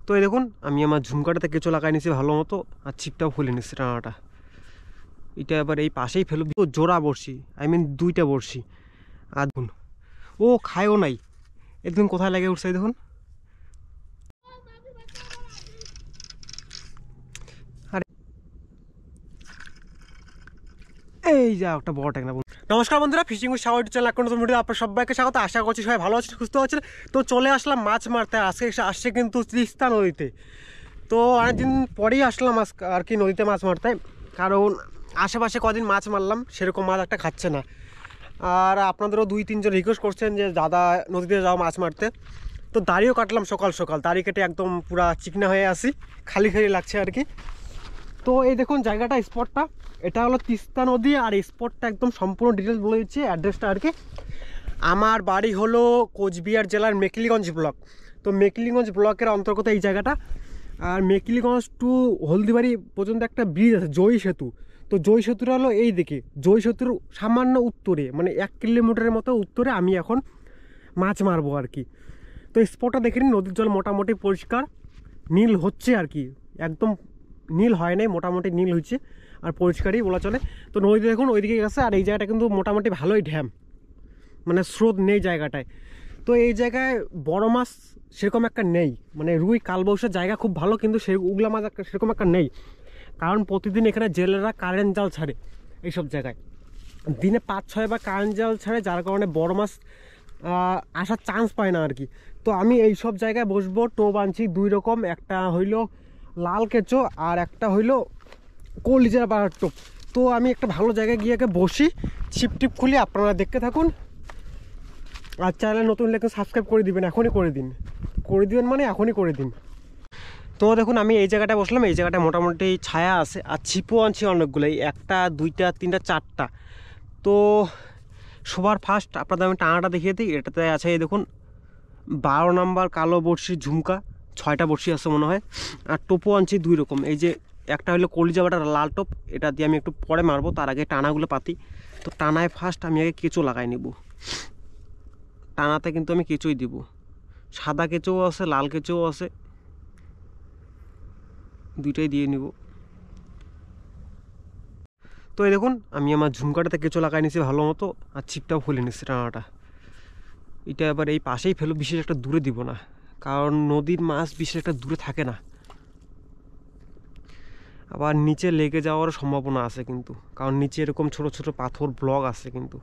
তো এই দেখুন আমি আমার ঝুমকাটাতে কেঁচো লাগাই নিছি ভালো মতো, আর ছিপটাও খুলে নিচ্ছি টানাটা। এটা এবার এই পাশেই ফেলব, জোড়া বড়শি, আই মিন দুইটা বড়শি। আর দেখুন ও খায়ও নাই, এ দেখুন কোথায় লাগে উঠছে দেখুন। আরে এই যা একটা বড় ট্যাংরা। নমস্কার বন্ধুরা, ফিশিং উইথ সাগর চ্যানেল একটা নতুন ভিডিও আপনার সবাইকে স্বাগত। আশা করছি সবাই ভালো আছেন, সুস্থ আছেন। তো চলে আসলাম মাছ মারতে। আজকে আসছে কিন্তু তিস্তা নদীতে। তো অনেকদিন পরেই আসলাম আর কি নদীতে মাছ মারতে, কারণ আশেপাশে কদিন মাছ মারলাম, সেরকম মাছ একটা খাচ্ছে না। আর আপনাদেরও 2-3 জন রিকোয়েস্ট করছেন যে দাদা নদীতে যাও মাছ মারতে। তো দাড়িও কাটলাম সকাল সকাল, দাড়ি কেটে একদম পুরা চিকনা হয়ে আসি, খালি খালি লাগছে আর কি। তো এই দেখুন জায়গাটা, স্পটটা, এটা হলো তিস্তা নদী। আর স্পটটা একদম সম্পূর্ণ ডিটেলস বলে দিচ্ছি, অ্যাড্রেসটা আর কি। আমার বাড়ি হলো কোচবিহার জেলার মেকলিগঞ্জ ব্লক। তো মেকলিগঞ্জ ব্লকের অন্তর্গত এই জায়গাটা। আর মেকলিগঞ্জ টু হলদিবাড়ি পর্যন্ত একটা ব্রিজ আছে, জয়ী সেতু। তো জয়ী সেতুটা হলো এই দিকে, জয়ী সেতুর সামান্য উত্তরে, মানে 1 কিলোমিটারের মতো উত্তরে আমি এখন মাছ মারবো আর কি। তো স্পটটা দেখে নিন, নদীর জল মোটামুটি পরিষ্কার নীল হচ্ছে আর কি, একদম নীল হয় নাই, মোটামুটি নীল হচ্ছে আর পরিষ্কারই বলা চলে। তো নদী দেখুন ওইদিকে গেছে, আর এই জায়গাটা কিন্তু মোটামুটি ভালোই ড্যাম, মানে স্রোত নেই জায়গাটায়। তো এই জায়গায় বড় মাছ সেরকম একটা নেই, মানে রুই কালবউশের জায়গা খুব ভালো, কিন্তু সেই উগলা মাছ সেরকম একটা নেই। কারণ প্রতিদিন এখানে জেলেরা কারেন্ট জাল ছাড়ে এইসব জায়গায়, দিনে 5-6 বার কারেন্ট জাল ছাড়ে, যার কারণে বড় মাছ আসার চান্স পায় না আর কি। তো আমি এই সব জায়গায় বসবো। টোপ আনছি 2 রকম, একটা হইলো লাল কেঁচো আর একটা হইলো কলিজার পাড়ার টোপ। তো আমি একটা ভালো জায়গায় গিয়ে বসি, ছিপ টিপ খুলি, আপনারা দেখতে থাকুন। আর চ্যানেল নতুন লেখা সাবস্ক্রাইব করে দিবেন, এখনই করে দিবেন মানে এখনই করে দিন। তো দেখুন আমি এই জায়গাটায় বসলাম, এই জায়গাটা মোটামুটি ছায়া আছে, আর ছিপও আনছি অনেকগুলোই, 1টা 2টা 3টা 4টা। তো সবার ফার্স্ট আপনাদের আমি টানাটা দেখিয়ে দিই। এটাতে আছে এই দেখুন 12 নম্বর কালো বড়শি ঝুমকা, 6টা বড়শি আছে মনে হয়। আর টোপও আনছি 2 রকম, এই যে একটা হলো কলিজা বাটার লাল টোপ, এটা দিয়ে আমি একটু পরে মারবো, তার আগে টানাগুলো পাতি। তো টানায় ফার্স্ট আমি আগে কেঁচো লাগাই নেব। টানাতে কিন্তু আমি কেঁচোই দিব, সাদা কেঁচোও আছে লাল কেঁচোও আছে, দুইটাই দিয়ে নিব। তো এই দেখুন আমি আমার ঝুমকাটাতে কেঁচো লাগাই নিছি ভালো মতো, আর ছিপটাও খুলে নিচ্ছি টানাটা। এটা এবার এই পাশেই ফেলো, বিশেষ একটা দূরে দিব না, কারণ নদীর মাছ বিশেষ একটা দূরে থাকে না, আবার নিচে লেগে যাওয়ার সম্ভাবনা আছে কিন্তু, কারণ নিচে এরকম ছোট ছোট পাথর ব্লক আছে কিন্তু।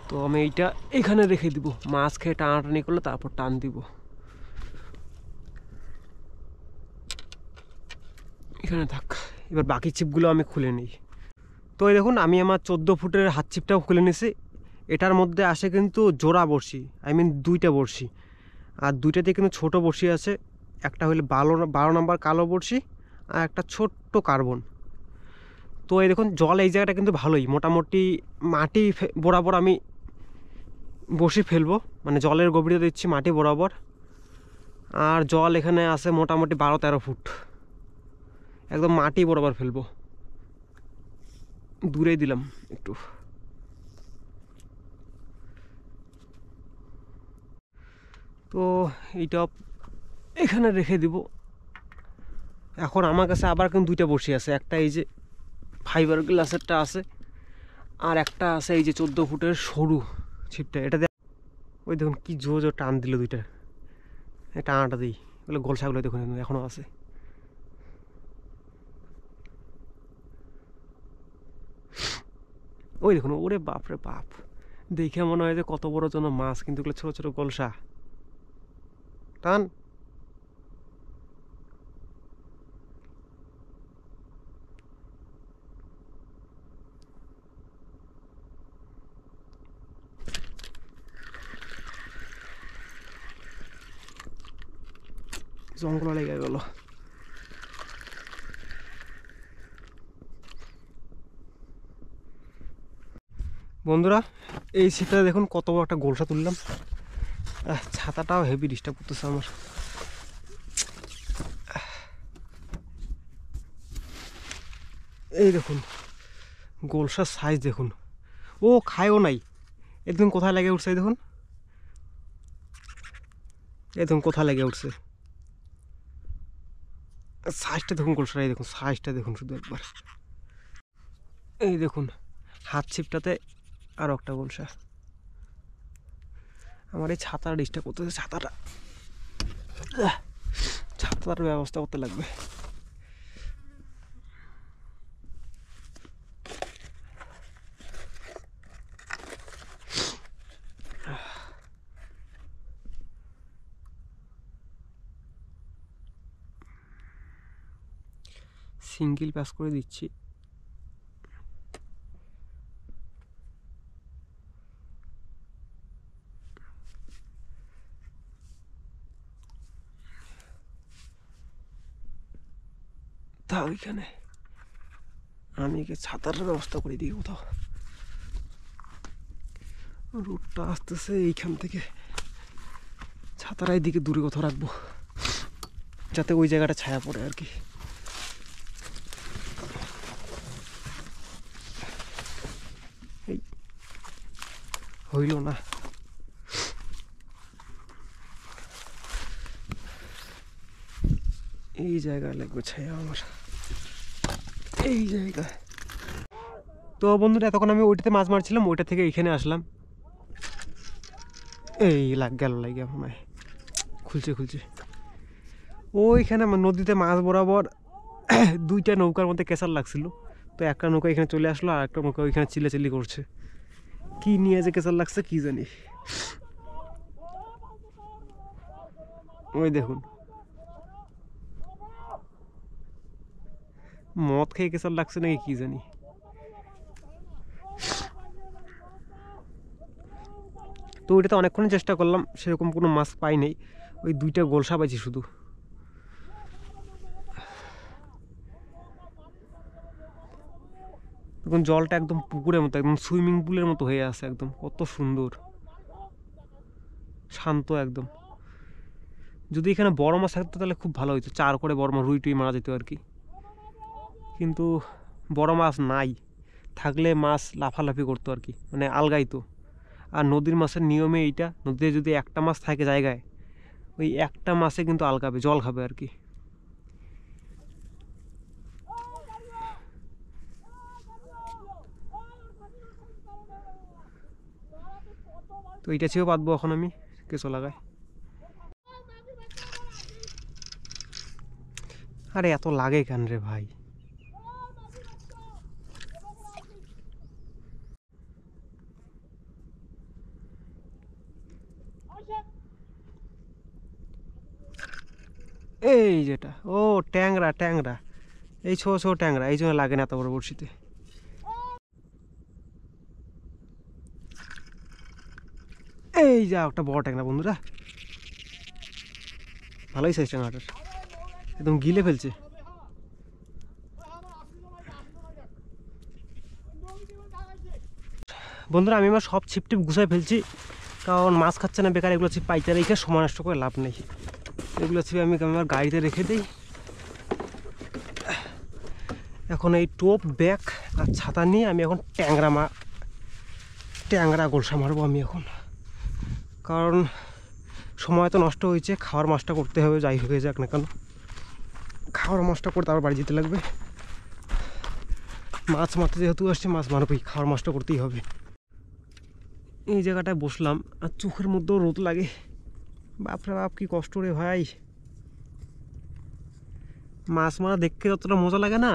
তো আমি এইটা এখানে রেখে দিব, মাছ খেয়ে টানাটানি করলে তারপর টান দিব। এখানে থাক, এবার বাকি ছিপগুলো আমি খুলে নিই। তো এই দেখুন আমি আমার 14 ফুটের হাত ছিপটাও খুলে নিছি। এটার মধ্যে আসে কিন্তু জোড়া বড়শি, আই মিন 2টা বড়শি, আর 2টাতে কিন্তু ছোট বড়শি আছে। একটা হলো 12 নম্বর কালো বড়শি, আর একটা ছোট্ট কার্বন। তো এই দেখুন জল এই জায়গাটা কিন্তু ভালোই, মোটামুটি মাটি বরাবর আমি বড়শি ফেলবো, মানে জলের গভীরতা দিচ্ছি মাটি বরাবর। আর জল এখানে আছে মোটামুটি 12-13 ফুট, একদম মাটি বরাবর ফেলবো। দূরেই দিলাম একটু। তো এইটা এখানে রেখে দিব। এখন আমার কাছে আবার কিন্তু 2টা বড়শি আছে, একটা এই যে ফাইবার গ্লাসেরটা আছে, আর একটা আছে এই যে 14 ফুটের সরু ছিপটা, এটা দিয়ে ওই দেখুন কি জোর জোর টান দিল 2টা, টানাটা দিই, ওগুলো গোলসাগুলো দেখুন এখনও আছে। ওই দেখুন, ওরে বাপ রে বাপ, দেখে মনে হয় যে কত বড় যেন মাছ, কিন্তু এগুলো ছোট ছোট গোলসা। টান। জঙ্গল লেগে গেল। বন্ধুরা এই শীতটা দেখুন কত বড় একটা গোলসা তুললাম। ছাতাটাও হেভি ডিস্টার্ব করতেছে আমার। এই দেখুন গোলসার সাইজ দেখুন, ও খায়ও নাই, একদম কোথায় লাগে উঠছে দেখুন। এই দেখুন কোথা লেগে উঠছে, সাইজটা দেখুন গোলসার, এই দেখুন সাইজটা দেখুন শুধু একবার, এই দেখুন হাত ছিপটাতে আরও একটা গোলসা। আমার এই ছাতাটা ডিস্টার্ব করতেছে, ছাতার ব্যবস্থা করতে লাগবে। সিঙ্গেল পাস করে দিচ্ছি। তা ওইখানে আমি ছাতার ব্যবস্থা করে দিই কোথাও, রুটটা আসতেছে এইখান থেকে, ছাতারা এইদিকে দূরে কোথাও রাখবো যাতে ওই জায়গাটা ছায়া পড়ে আর কি। এই হইল না, এই জায়গায় লাগবে ছায়া আমার, এই জায়গায়। তো বন্ধুরা এতক্ষণ আমি ওইটাতে মাছ মারছিলাম, ওইটা থেকে এইখানে আসলাম, এই গেল লাগে মনে হয়, খুলছে ওইখানে নদীতে মাছ বরাবর দুইটা নৌকার মধ্যে কেঁচার লাগছিল, তো একটা নৌকা এখানে চলে আসলো আর একটা নৌকা ওইখানে চিল্লাচিল্লি করছে, কি নিয়ে যে কেঁচার লাগছে কি জানি। ওই দেখুন মদ খেয়ে কেঁচার লাগছে নাকি কি জানি। তো ওইটাতে অনেকক্ষণ চেষ্টা করলাম, সেরকম কোনো মাছ পাই নাই, ওই দুইটা গোলসা পাইছি শুধু। দেখুন জলটা একদম পুকুরের মতো, একদম সুইমিং পুলের মতো হয়ে আছে, একদম কত সুন্দর শান্ত একদম। যদি এখানে বড় মাছ থাকতো তাহলে খুব ভালো হতো, চার করে বড় মাছ রুই টুই মারা যেত আর কি, কিন্তু বড় মাছ নাই, থাকলে মাছ লাফালাফি করতো আর কি, মানে আলগাইতো। আর নদীর মাছের নিয়মে এইটা, নদীতে যদি একটা মাছ থাকে জায়গায়, ওই একটা মাছে কিন্তু আলগাবে, জল খাবে আর কি। তো এইটা ছেও পাতবো এখন আমি কেঁচো লাগাই। আরে এত লাগে কেন রে ভাই, এই যেটা ও ট্যাংরা, এই ছোট ছোট ট্যাংরা, এই জন্য লাগে না এত বড় বড়শিতে। এই যা একটা বড় ট্যাংরা বন্ধুরা, ভালোই সাইজ ট্যাংরাটার, একদম গিলে ফেলছে। বন্ধুরা আমি আমার সব ছিপ টিপ গুছাই ফেলছি, কারণ মাছ খাচ্ছে না বেকার, এগুলো ছিপ পাইতে রেখে সময় নষ্ট করে লাভ নেই। এগুলো ছিপ আমি আমার গাড়িতে রেখে দিই। এখন এই টোপ ব্যাগ আর ছাতা নিয়ে আমি এখন ট্যাংরা গোলসা মারবো আমি এখন, কারণ সময় তো নষ্ট হয়েছে, খাওয়ার মাছটা করতে হবে যাই হয়ে যাক না কেন, খাওয়ার মাছটা করে তারপর বাড়ি যেতে লাগবে। মাছ মারতে যেহেতু আসছে মাছ মারবই, খাওয়ার মাছটা করতেই হবে। এই জায়গাটায় বসলাম আর চোখের মধ্যেও রোদ লাগে, বাপরে বাপ কি কষ্ট রে ভাই। মাছ মারা দেখতে যতটা মজা লাগে না,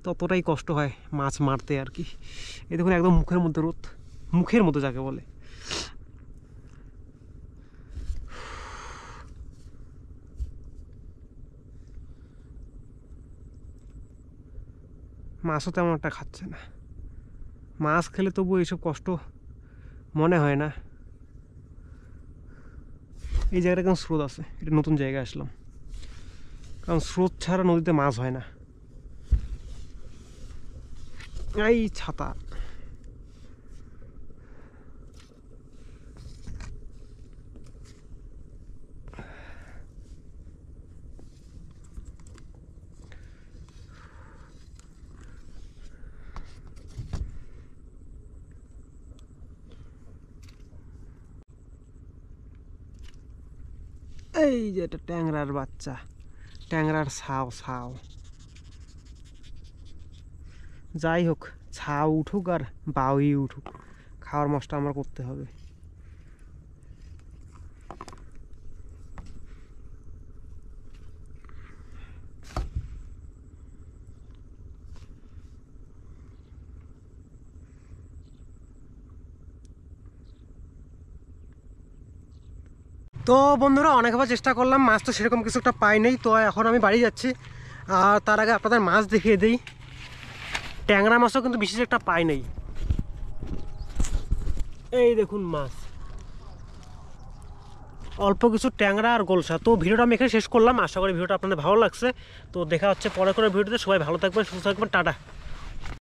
ততটাই কষ্ট হয় মাছ মারতে আর কি। এই দেখুন একদম মুখের মধ্যে রোদ, মুখের মতো যাকে বলে। মাছও তেমন একটা খাচ্ছে না, মাছ খেলে তবু এইসব কষ্ট মনে হয় না। এই জায়গাটা কেমন স্রোত আছে, এটা নতুন জায়গায় আসলাম, কারণ স্রোত ছাড়া নদীতে মাছ হয় না। এই ছাতা, এই যে এটা ট্যাংরার বাচ্চা, ট্যাংরার ছাও ছাও। যাই হোক, ছাও উঠুক আর বাউই উঠুক, খাওয়ার মশটা আমার করতে হবে। তো বন্ধুরা, অনেকবার চেষ্টা করলাম, মাছ তো সেরকম কিছু একটা পাই নাই। তো এখন আমি বাড়ি যাচ্ছি, আর তার আগে আপনাদের মাছ দেখিয়ে দিই। ট্যাংরা মাছও কিন্তু বিশেষ একটা পাই নাই। এই দেখুন মাছ, অল্প কিছু ট্যাংরা আর গোলসা। তো ভিডিওটা আমি এখানে শেষ করলাম, আশা করি ভিডিওটা আপনাদের ভালো লাগছে। তো দেখা হচ্ছে পরে করে ভিডিওতে। সবাই ভালো থাকবেন, সুস্থ থাকবেন, টাটা।